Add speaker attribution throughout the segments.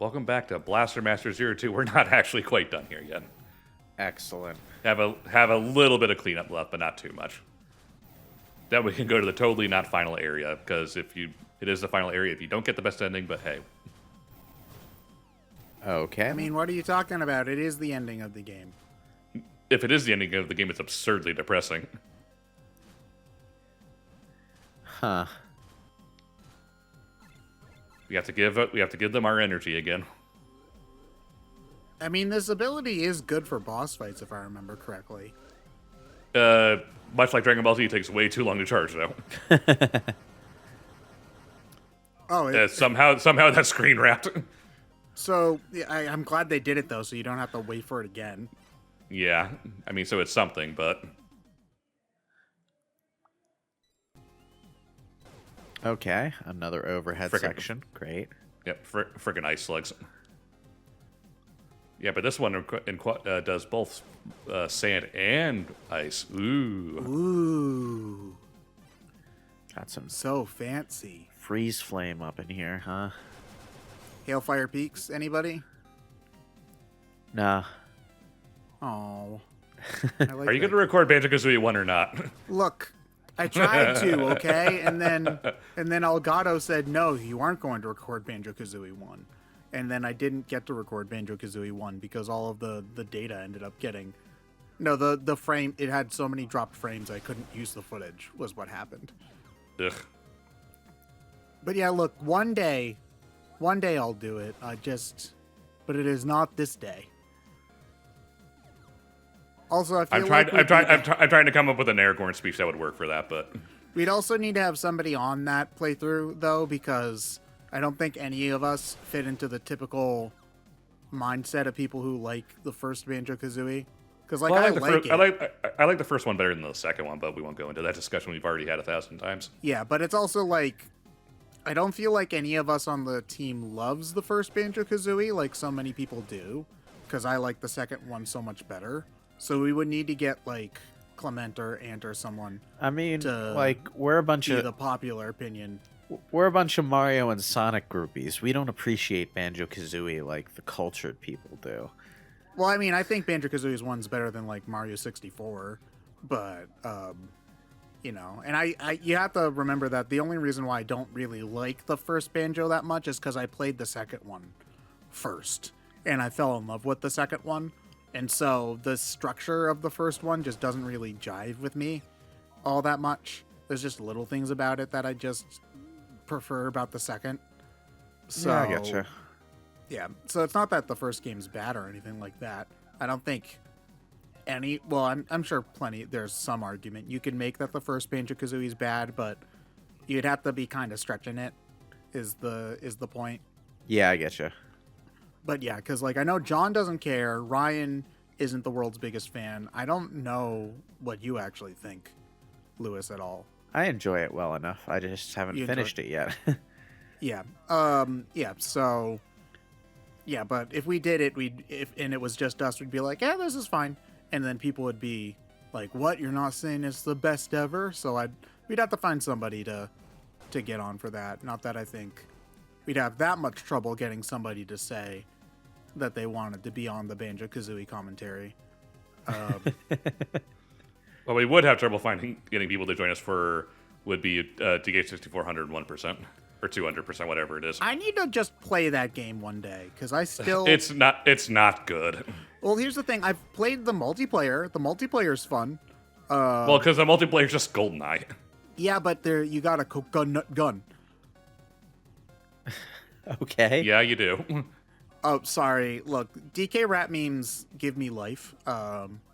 Speaker 1: welcome back to Blaster Master 02. We're not actually quite done here yet.
Speaker 2: Excellent.
Speaker 1: Have a little bit of cleanup left, but not too much. Then we can go to the totally not final area, because it is the final area if you don't get the best ending, but hey.
Speaker 2: Okay.
Speaker 3: I mean, what are you talking about? It is the ending of the game.
Speaker 1: If it is the ending of the game, it's absurdly depressing.
Speaker 2: Huh.
Speaker 1: We have to give them our energy again.
Speaker 3: I mean, this ability is good for boss fights, if I remember correctly.
Speaker 1: Much like Dragon Ball Z, it takes way too long to charge, though.
Speaker 3: Oh,
Speaker 1: somehow that's screen wrapped.
Speaker 3: So yeah, I'm glad they did it though, so you don't have to wait for it again.
Speaker 1: Yeah, I mean, so it's something, but
Speaker 2: Okay, another overhead section. Great.
Speaker 1: yep, frickin' ice slugs. Yeah, but this one does both sand and ice. Ooh.
Speaker 3: Ooh,
Speaker 2: Got some
Speaker 3: so fancy.
Speaker 2: freeze flame up in here, huh?
Speaker 3: Hailfire Peaks, anybody?
Speaker 2: Nah.
Speaker 3: Oh.
Speaker 1: Are you going to record Banjo-Kazooie 1 or not?
Speaker 3: Look, I tried to, okay? And then Elgato said, no, you aren't going to record Banjo-Kazooie 1. And then I didn't get to record Banjo-Kazooie 1 because all of the data ended up getting... No, the frame, it had so many dropped frames I couldn't use the footage, was what happened.
Speaker 1: Ugh.
Speaker 3: But yeah, look, one day I'll do it. But it is not this day. Also, I feel
Speaker 1: I'm trying to come up with an Aragorn speech that would work for that, but
Speaker 3: we'd also need to have somebody on that playthrough, though, because I don't think any of us fit into the typical mindset of people who like the first Banjo-Kazooie. Because, like,
Speaker 1: I like the first one better than the second one, but we won't go into that discussion. We've already had 1,000 times.
Speaker 3: Yeah, but it's also like, I don't feel like any of us on the team loves the first Banjo-Kazooie like so many people do, because I like the second one so much better. So we would need to get, like, Clement or Ant or someone.
Speaker 2: I mean,
Speaker 3: to
Speaker 2: like, we're a bunch of
Speaker 3: the popular opinion.
Speaker 2: we're a bunch of Mario and Sonic groupies. We don't appreciate Banjo-Kazooie like the cultured people do.
Speaker 3: Well, I mean, I think Banjo-Kazooie's one's better than, like, Mario 64, but, you know, and you have to remember that the only reason why I don't really like the first Banjo that much is because I played the second one first, and I fell in love with the second one, and so the structure of the first one just doesn't really jive with me all that much. There's just little things about it that I just prefer about the second. So,
Speaker 2: Yeah, I getcha.
Speaker 3: Yeah, so it's not that the first game's bad or anything like that. I don't think I'm sure there's some argument you can make that the first Banjo-Kazooie is bad, but you'd have to be kind of stretching it, is the point.
Speaker 2: Yeah, I getcha.
Speaker 3: But yeah, because, like, I know John doesn't care, Ryan isn't the world's biggest fan. I don't know what you actually think, Lewis, at all.
Speaker 2: I enjoy it well enough. I just haven't finished it yet.
Speaker 3: Yeah. Yeah, so... Yeah, but if we did it, and it was just us, we'd be like, yeah, this is fine. And then people would be like, what? You're not saying it's the best ever? So we'd have to find somebody to get on for that. Not that I think we'd have that much trouble getting somebody to say that they wanted to be on the Banjo-Kazooie commentary.
Speaker 1: Well, we would have trouble getting people to join us would be DK 6400 1%. Or 200%, whatever it is.
Speaker 3: I need to just play that game one day, because I still...
Speaker 1: It's not good.
Speaker 3: Well, here's the thing. I've played the multiplayer. The multiplayer's fun.
Speaker 1: Well, because the multiplayer's just GoldenEye.
Speaker 3: Yeah, but you got a coconut gun.
Speaker 2: Okay.
Speaker 1: Yeah, you do.
Speaker 3: Oh, sorry. Look, DK rap memes give me life.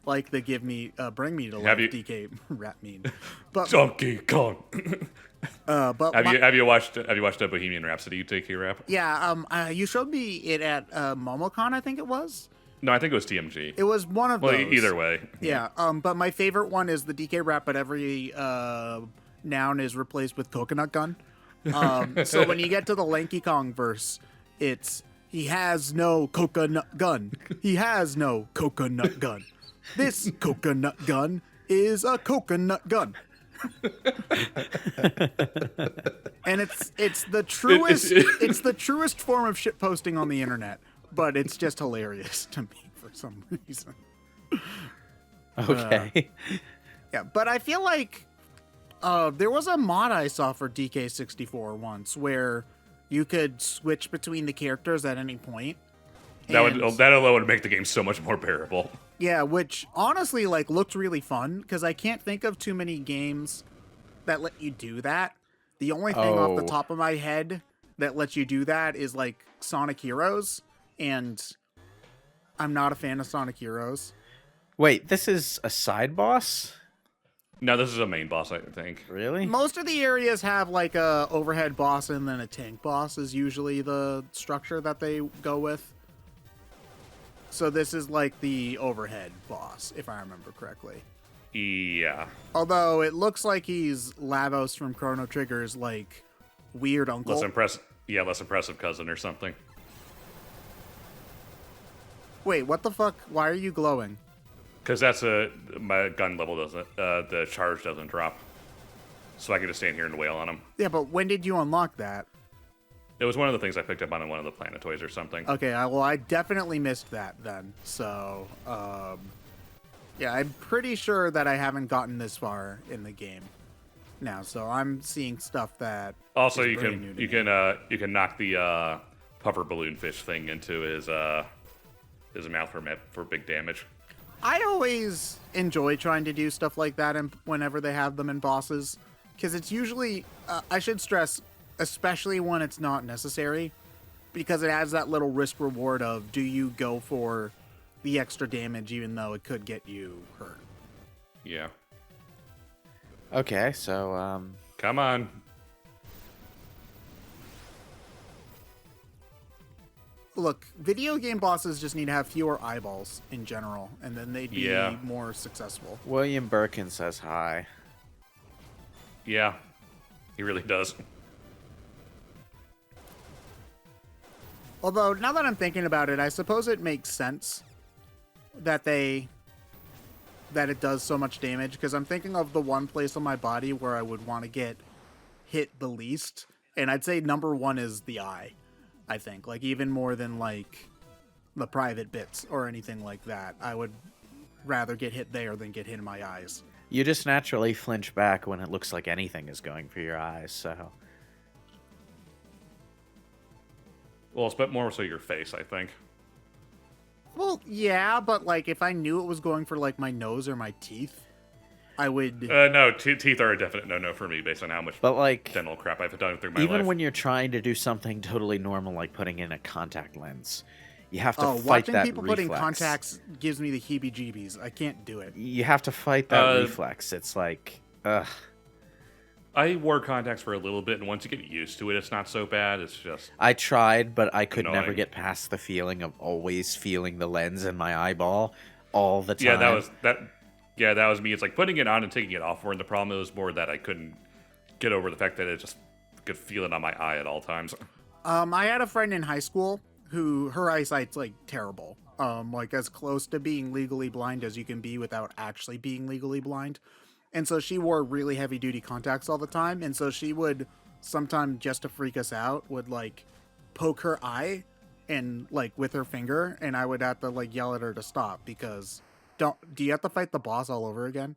Speaker 3: Like they bring me to life. DK rap meme. But
Speaker 1: Donkey Kong.
Speaker 3: but
Speaker 1: have you watched a Bohemian Rhapsody DK rap?
Speaker 3: Yeah. You showed me it at MomoCon, I think it was.
Speaker 1: No, I think it was TMG.
Speaker 3: It was one of those.
Speaker 1: Either way.
Speaker 3: Yeah. But my favorite one is the DK rap, but every noun is replaced with coconut gun. So when you get to the Lanky Kong verse, it's he has no coconut gun. He has no coconut gun. This coconut gun is a coconut gun. And it's the truest it's the truest form of shit posting on the internet, but it's just hilarious to me for some reason.
Speaker 2: Okay.
Speaker 3: Yeah, but I feel like there was a mod I saw for DK64 once where you could switch between the characters at any point.
Speaker 1: That alone would make the game so much more bearable.
Speaker 3: Yeah, which honestly like looked really fun because I can't think of too many games that let you do that. The only thing off the top of my head that lets you do that is like Sonic Heroes, and I'm not a fan of Sonic Heroes.
Speaker 2: Wait, this is a side boss?
Speaker 1: No, this is a main boss, I think.
Speaker 2: Really?
Speaker 3: Most of the areas have like a overhead boss and then a tank boss is usually the structure that they go with. So this is like the overhead boss, if I remember correctly.
Speaker 1: Yeah.
Speaker 3: Although it looks like he's Lavos from Chrono Trigger's like weird uncle.
Speaker 1: Less impressive cousin or something.
Speaker 3: Wait, what the fuck? Why are you glowing?
Speaker 1: Because my gun level doesn't, the charge doesn't drop. So I can just stand here and wail on him.
Speaker 3: Yeah, but when did you unlock that?
Speaker 1: It was one of the things I picked up on one of the Planetoids or something.
Speaker 3: Okay, well, I definitely missed that then. So, yeah, I'm pretty sure that I haven't gotten this far in the game now. So I'm seeing stuff that.
Speaker 1: Also,
Speaker 3: is
Speaker 1: you
Speaker 3: brand new to me.
Speaker 1: you can knock the puffer balloon fish thing into his mouth for big damage.
Speaker 3: I always enjoy trying to do stuff like that whenever they have them in bosses, because it's usually, I should stress, especially when it's not necessary, because it adds that little risk reward of do you go for the extra damage even though it could get you hurt.
Speaker 1: Yeah.
Speaker 2: Okay, so
Speaker 1: Come on.
Speaker 3: Look, video game bosses just need to have fewer eyeballs in general, and then they'd be more successful.
Speaker 2: William Birkin says hi.
Speaker 1: Yeah. He really does.
Speaker 3: Although, now that I'm thinking about it, I suppose it makes sense that it does so much damage, because I'm thinking of the one place on my body where I would want to get hit the least, and I'd say number one is the eye, I think. Like, even more than, like, the private bits or anything like that. I would rather get hit there than get hit in my eyes.
Speaker 2: You just naturally flinch back when it looks like anything is going for your eyes, so...
Speaker 1: Well, it's but more so your face, I think.
Speaker 3: Well, yeah, but, like, if I knew it was going for, like, my nose or my teeth, I would...
Speaker 1: No, teeth are a definite no-no for me based on how much
Speaker 2: But, like,
Speaker 1: dental crap I've done through my life.
Speaker 2: even when you're trying to do something totally normal, like putting in a contact lens, you have to fight
Speaker 3: watching
Speaker 2: that
Speaker 3: people
Speaker 2: reflex.
Speaker 3: putting contacts gives me the heebie-jeebies. I can't do it.
Speaker 2: You have to fight that reflex. It's like, ugh.
Speaker 1: I wore contacts for a little bit, and once you get used to it, it's not so bad. It's just...
Speaker 2: I tried, but I could never
Speaker 1: annoying.
Speaker 2: get past the feeling of always feeling the lens in my eyeball all the time.
Speaker 1: Yeah, that was me. It's like putting it on and taking it off weren't the problem. It was more that I couldn't get over the fact that it just could feel it on my eye at all times.
Speaker 3: I had a friend in high school who her eyesight's like terrible. Like as close to being legally blind as you can be without actually being legally blind. And so she wore really heavy duty contacts all the time. And so she would sometimes, just to freak us out, would like poke her eye and like with her finger. And I would have to like yell at her to stop because do you have to fight the boss all over again?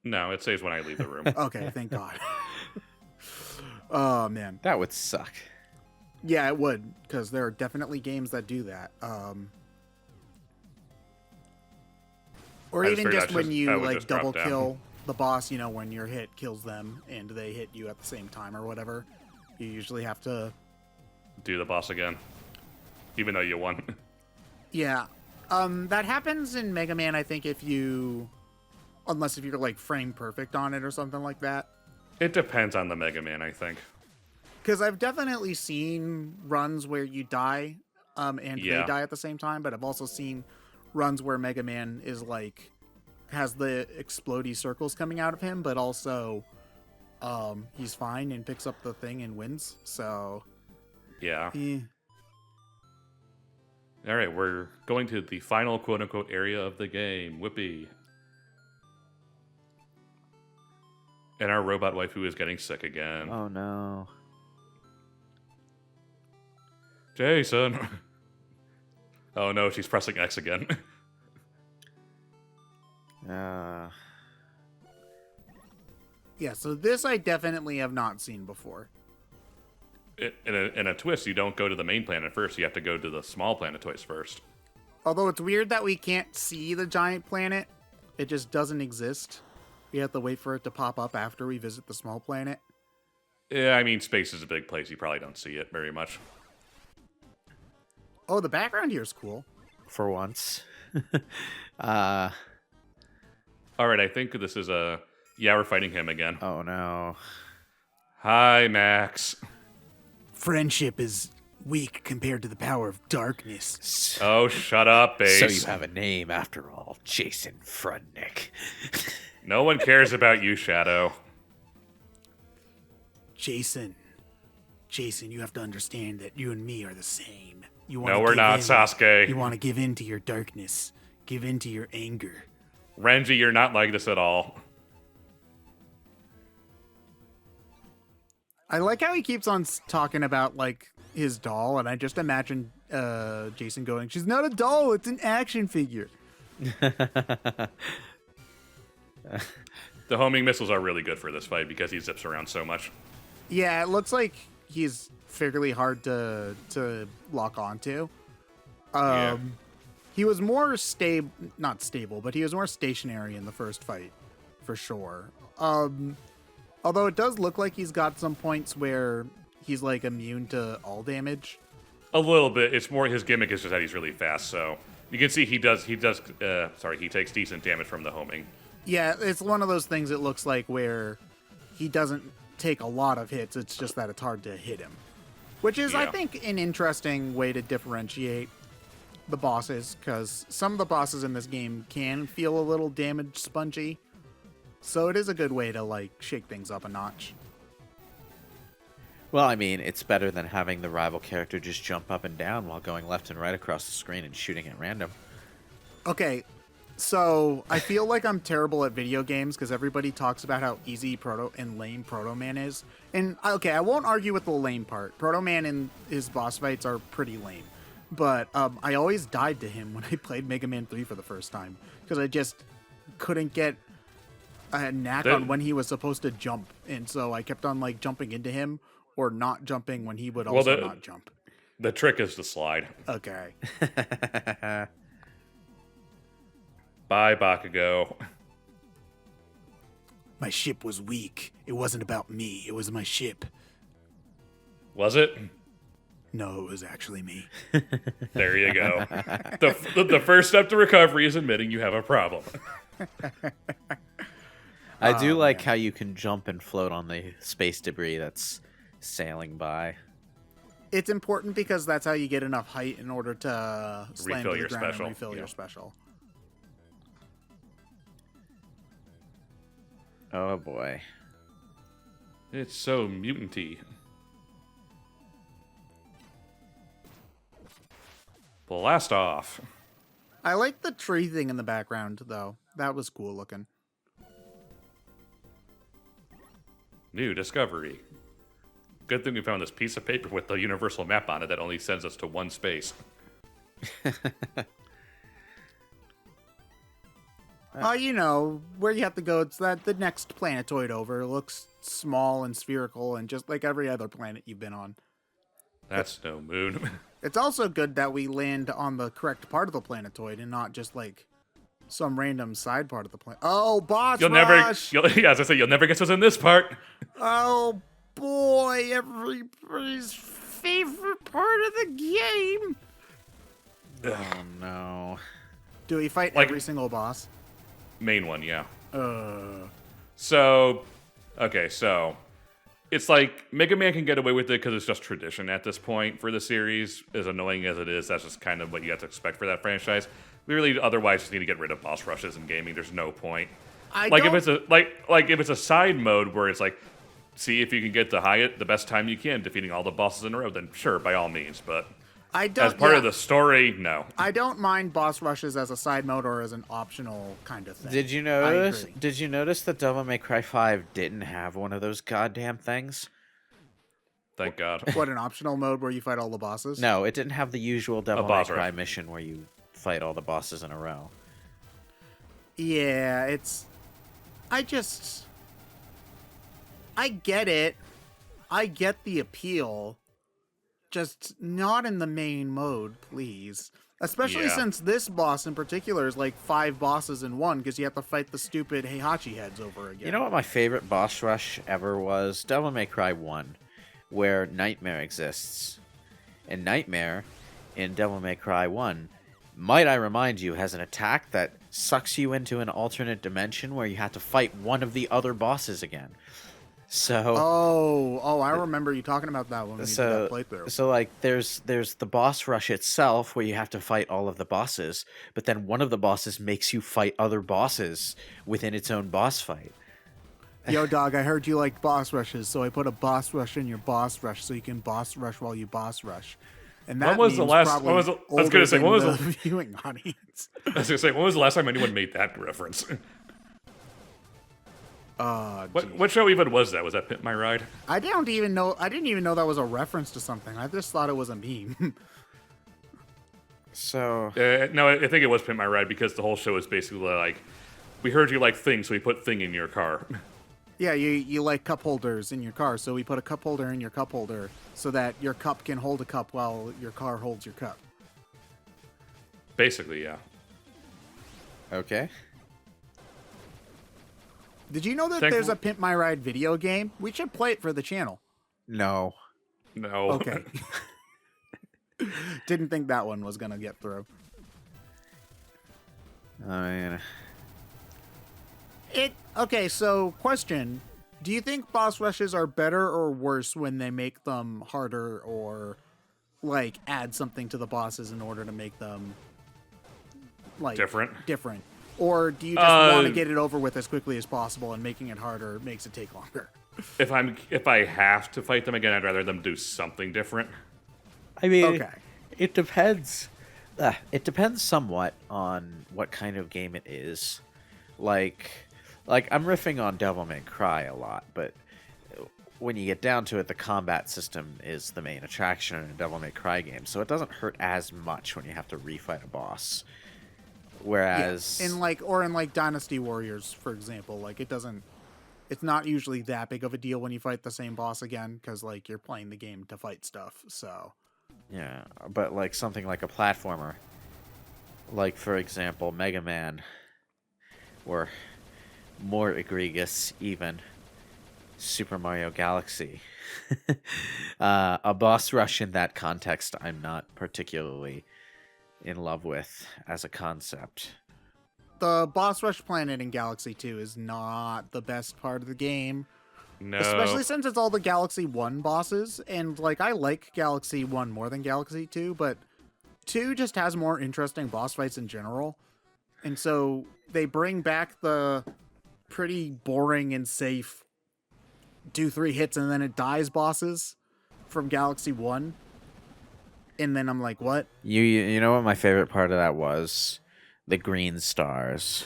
Speaker 1: No, it saves when I leave the room.
Speaker 3: Okay, thank God. Oh, man.
Speaker 2: That would suck.
Speaker 3: Yeah, it would, because there are definitely games that do that. Or even just when you like double kill the boss, you know, when your hit kills them and they hit you at the same time or whatever, you usually have to
Speaker 1: Do the boss again, even though you won.
Speaker 3: Yeah. That happens in Mega Man, I think, unless if you're like frame perfect on it or something like that.
Speaker 1: It depends on the Mega Man, I think.
Speaker 3: Because I've definitely seen runs where you die, and they die at the same time, but I've also seen runs where Mega Man is like has the explodey circles coming out of him, but also he's fine and picks up the thing and wins. So
Speaker 1: Yeah.
Speaker 3: eh.
Speaker 1: All right, we're going to the final quote-unquote area of the game. Whippy. And our robot waifu is getting sick again.
Speaker 2: Oh no.
Speaker 1: Jason. Oh no, she's pressing X again.
Speaker 2: Uh,
Speaker 3: Yeah, so this I definitely have not seen before.
Speaker 1: In a twist, you don't go to the main planet first. You have to go to the small planetoids first.
Speaker 3: Although it's weird that we can't see the giant planet. It just doesn't exist. We have to wait for it to pop up after we visit the small planet.
Speaker 1: Yeah, I mean, space is a big place. You probably don't see it very much.
Speaker 3: Oh, the background here is cool.
Speaker 2: for once.
Speaker 1: All right, I think this is a... Yeah, we're fighting him again.
Speaker 2: Oh no.
Speaker 1: Hi, Max.
Speaker 3: Friendship is weak compared to the power of darkness.
Speaker 1: Oh, shut up, Base.
Speaker 2: So you have a name after all, Jason Frudnick.
Speaker 1: No one cares about you, Shadow.
Speaker 3: Jason, you have to understand that you and me are the same.
Speaker 1: No, we're not, Sasuke.
Speaker 3: You want to give in to your darkness. Give in to your anger.
Speaker 1: Renji, you're not like this at all.
Speaker 3: I like how he keeps on talking about, like, his doll, and I just imagine Jason going, "She's not a doll, it's an action figure."
Speaker 1: The homing missiles are really good for this fight because he zips around so much.
Speaker 3: Yeah, it looks like he's fairly hard to lock onto.
Speaker 1: Yeah.
Speaker 3: He was more not stable, but he was more stationary in the first fight, for sure. Although it does look like he's got some points where he's like immune to all damage.
Speaker 1: A little bit. It's more his gimmick is just that he's really fast. So you can see he takes decent damage from the homing.
Speaker 3: Yeah, it's one of those things it looks like where he doesn't take a lot of hits. It's just that it's hard to hit him. Which is, I
Speaker 1: Yeah.
Speaker 3: think, an interesting way to differentiate the bosses, because some of the bosses in this game can feel a little damage spongy. So it is a good way to, like, shake things up a notch.
Speaker 2: Well, I mean, it's better than having the rival character just jump up and down while going left and right across the screen and shooting at random.
Speaker 3: Okay, so I feel like I'm terrible at video games because everybody talks about how easy Proto and lame Proto Man is. And, okay, I won't argue with the lame part. Proto Man and his boss fights are pretty lame. But I always died to him when I played Mega Man 3 for the first time because I just couldn't get a knack on when he was supposed to jump. And so I kept on, like, jumping into him or not jumping when he would also not jump.
Speaker 1: The trick is to slide.
Speaker 3: Okay.
Speaker 1: Bye, Bakugo.
Speaker 3: My ship was weak. It wasn't about me. It was my ship.
Speaker 1: Was it?
Speaker 3: No, it was actually me.
Speaker 1: There you go. The first step to recovery is admitting you have a problem.
Speaker 2: I do like how you can jump and float on the space debris that's sailing by.
Speaker 3: It's important because that's how you get enough height in order to slam
Speaker 1: Refill
Speaker 3: to the
Speaker 1: your
Speaker 3: ground
Speaker 1: special,
Speaker 3: and refill
Speaker 1: yeah.
Speaker 3: your special.
Speaker 2: Oh boy.
Speaker 1: It's so mutant-y. Blast off.
Speaker 3: I like the tree thing in the background, though. That was cool looking.
Speaker 1: New discovery. Good thing we found this piece of paper with the universal map on it that only sends us to one space.
Speaker 3: You know, where you have to go, it's that the next planetoid over. It looks small and spherical and just like every other planet you've been on.
Speaker 1: That's no moon.
Speaker 3: It's also good that we land on the correct part of the planetoid and not just like some random side part of the planet. Oh, boss rush!
Speaker 1: As I say, you'll never guess what's in this part.
Speaker 3: Oh boy, everybody's favorite part of the game.
Speaker 2: Oh no.
Speaker 3: Do we fight
Speaker 1: Like-
Speaker 3: every single boss?
Speaker 1: Main one, yeah.
Speaker 3: So
Speaker 1: It's like Mega Man can get away with it because it's just tradition at this point for the series. As annoying as it is, that's just kind of what you have to expect for that franchise. We really otherwise just need to get rid of boss rushes in gaming. There's no point. If it's a side mode where it's like, see if you can get the best time you can defeating all the bosses in a row, then sure, by all means. But
Speaker 3: I don't.
Speaker 1: As part
Speaker 3: yeah,
Speaker 1: of the story, no.
Speaker 3: I don't mind boss rushes as a side mode or as an optional kind of thing.
Speaker 2: Did you
Speaker 3: I
Speaker 2: notice?
Speaker 3: agree.
Speaker 2: Did you notice that Devil May Cry 5 didn't have one of those goddamn things?
Speaker 1: Thank God.
Speaker 3: What, an optional mode where you fight all the bosses?
Speaker 2: No, it didn't have the usual Devil May
Speaker 1: boss
Speaker 2: Cry
Speaker 1: rush.
Speaker 2: mission where you fight all the bosses in a row.
Speaker 3: Yeah, it's. I get it. I get the appeal. Just not in the main mode, please. Especially
Speaker 1: Yeah.
Speaker 3: since this boss in particular is like 5 bosses in one, because you have to fight the stupid Heihachi heads over again.
Speaker 2: You know what my favorite boss rush ever was? Devil May Cry 1, where Nightmare exists. And Nightmare, in Devil May Cry 1, might I remind you, has an attack that sucks you into an alternate dimension where you have to fight one of the other bosses again. So...
Speaker 3: Oh, I remember you talking about that when we did that playthrough.
Speaker 2: So like there's the boss rush itself where you have to fight all of the bosses, but then one of the bosses makes you fight other bosses within its own boss fight.
Speaker 3: Yo, dog, I heard you like boss rushes, so I put a boss rush in your boss rush so you can boss rush while you boss rush. And that
Speaker 1: When was the
Speaker 3: means
Speaker 1: last-
Speaker 3: probably
Speaker 1: when was the- I was
Speaker 3: older
Speaker 1: gonna say,
Speaker 3: than
Speaker 1: when was
Speaker 3: the
Speaker 1: the-
Speaker 3: viewing audience.
Speaker 1: I was gonna say, when was the last time anyone made that reference? What show even was that? Was that Pimp My Ride?
Speaker 3: I didn't even know that was a reference to something. I just thought it was a meme.
Speaker 2: So
Speaker 1: No, I think it was Pimp My Ride because the whole show is basically like, we heard you like thing, so we put thing in your car.
Speaker 3: Yeah, you like cup holders in your car, so we put a cup holder in your cup holder so that your cup can hold a cup while your car holds your cup.
Speaker 1: Basically, yeah.
Speaker 2: okay.
Speaker 3: Did you know that
Speaker 1: Thank-
Speaker 3: there's a Pimp My Ride video game? We should play it for the channel.
Speaker 2: No.
Speaker 1: No.
Speaker 3: Okay. Didn't think that one was gonna get through.
Speaker 2: I mean,
Speaker 3: Okay, so question. Do you think boss rushes are better or worse when they make them harder or like add something to the bosses in order to make them like
Speaker 1: Different.
Speaker 3: Or do you just want to get it over with as quickly as possible and making it harder makes it take longer?
Speaker 1: If I have to fight them again, I'd rather them do something different.
Speaker 2: I mean,
Speaker 3: Okay.
Speaker 2: it depends. It depends somewhat on what kind of game it is. Like I'm riffing on Devil May Cry a lot, but when you get down to it, the combat system is the main attraction in a Devil May Cry game, so it doesn't hurt as much when you have to refight a boss. Whereas
Speaker 3: in like Dynasty Warriors, for example, like it's not usually that big of a deal when you fight the same boss again because like you're playing the game to fight stuff. So
Speaker 2: yeah, but like something like a platformer, like for example Mega Man, or more egregious even, Super Mario Galaxy. A boss rush in that context I'm not particularly in love with as a concept.
Speaker 3: the boss rush planet in Galaxy 2 is not the best part of the game.
Speaker 1: No.
Speaker 3: Especially since it's all the Galaxy 1 bosses, and like I like Galaxy 1 more than Galaxy 2, but 2 just has more interesting boss fights in general. And so they bring back the pretty boring and safe do 3 hits and then it dies bosses from Galaxy 1. And then I'm like, what?
Speaker 2: You know what my favorite part of that was? The green stars.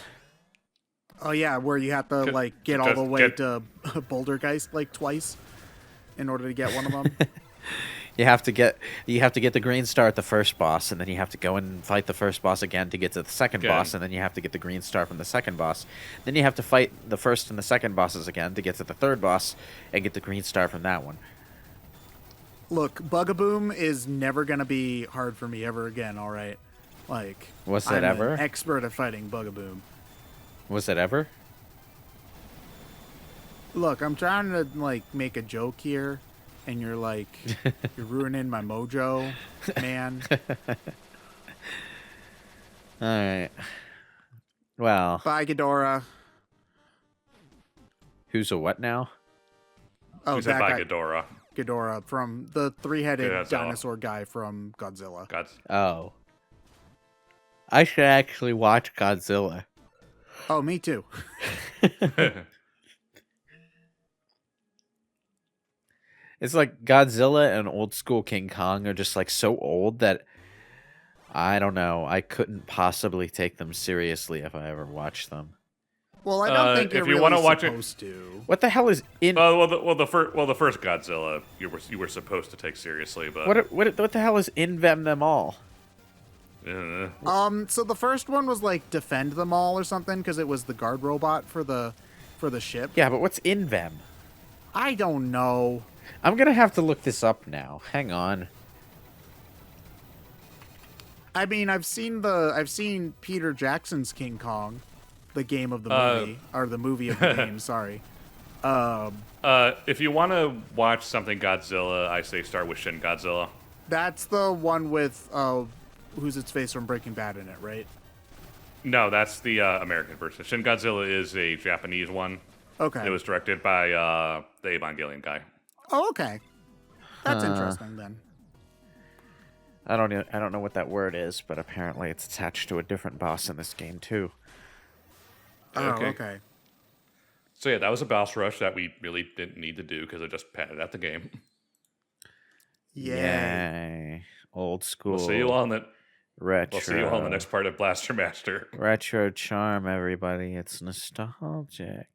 Speaker 3: Oh yeah, where you have to like get all the way
Speaker 1: get-
Speaker 3: to Bouldergeist like twice in order to get one of them.
Speaker 2: You have to get the green star at the first boss, and then you have to go and fight the first boss again to get to the second
Speaker 1: Again.
Speaker 2: boss, and then you have to get the green star from the second boss. Then you have to fight the first and the second bosses again to get to the third boss and get the green star from that one.
Speaker 3: Look, Bugaboom is never gonna be hard for me ever again. All right, like
Speaker 2: Was it
Speaker 3: I'm
Speaker 2: ever?
Speaker 3: an expert at fighting Bugaboom.
Speaker 2: Was it ever?
Speaker 3: Look, I'm trying to like make a joke here, and you're like, you're ruining my mojo, man.
Speaker 2: All right. Well,
Speaker 3: Bye, Ghidorah.
Speaker 2: who's a what now?
Speaker 3: Oh,
Speaker 1: Who said
Speaker 3: that
Speaker 1: by
Speaker 3: guy,
Speaker 1: Ghidorah?
Speaker 3: Ghidorah from the 3-headed
Speaker 1: Godzilla.
Speaker 3: dinosaur guy from Godzilla.
Speaker 1: God.
Speaker 2: Oh. I should actually watch Godzilla.
Speaker 3: Oh, me too.
Speaker 2: It's like Godzilla and old school King Kong are just like so old that I don't know. I couldn't possibly take them seriously if I ever watched them.
Speaker 3: Well, I don't think you're
Speaker 1: if you
Speaker 3: really
Speaker 1: want to watch it,
Speaker 3: supposed to.
Speaker 2: What the hell is in?
Speaker 1: the first Godzilla you were supposed to take seriously, but
Speaker 2: What the hell is invem them all?
Speaker 3: So the first one was like defend them all or something because it was the guard robot for the ship.
Speaker 2: Yeah, but what's invem?
Speaker 3: I don't know.
Speaker 2: I'm gonna have to look this up now. Hang on.
Speaker 3: I mean, I've seen Peter Jackson's King Kong, the game of the movie or the movie of the game. Sorry.
Speaker 1: If you want to watch something Godzilla, I say start with Shin Godzilla.
Speaker 3: That's the one with who's its face from Breaking Bad in it, right?
Speaker 1: No, that's the American version. Shin Godzilla is a Japanese one.
Speaker 3: Okay.
Speaker 1: It was directed by the Evangelion guy.
Speaker 3: Oh, okay. That's interesting then.
Speaker 2: I don't know what that word is, but apparently it's attached to a different boss in this game too.
Speaker 3: Oh, okay.
Speaker 1: So yeah, that was a boss rush that we really didn't need to do because it just padded out the game.
Speaker 2: Yay. Old school.
Speaker 1: We'll see you all in the
Speaker 2: retro.
Speaker 1: We'll see you all in the next part of Blaster Master.
Speaker 2: Retro charm, everybody. It's nostalgic.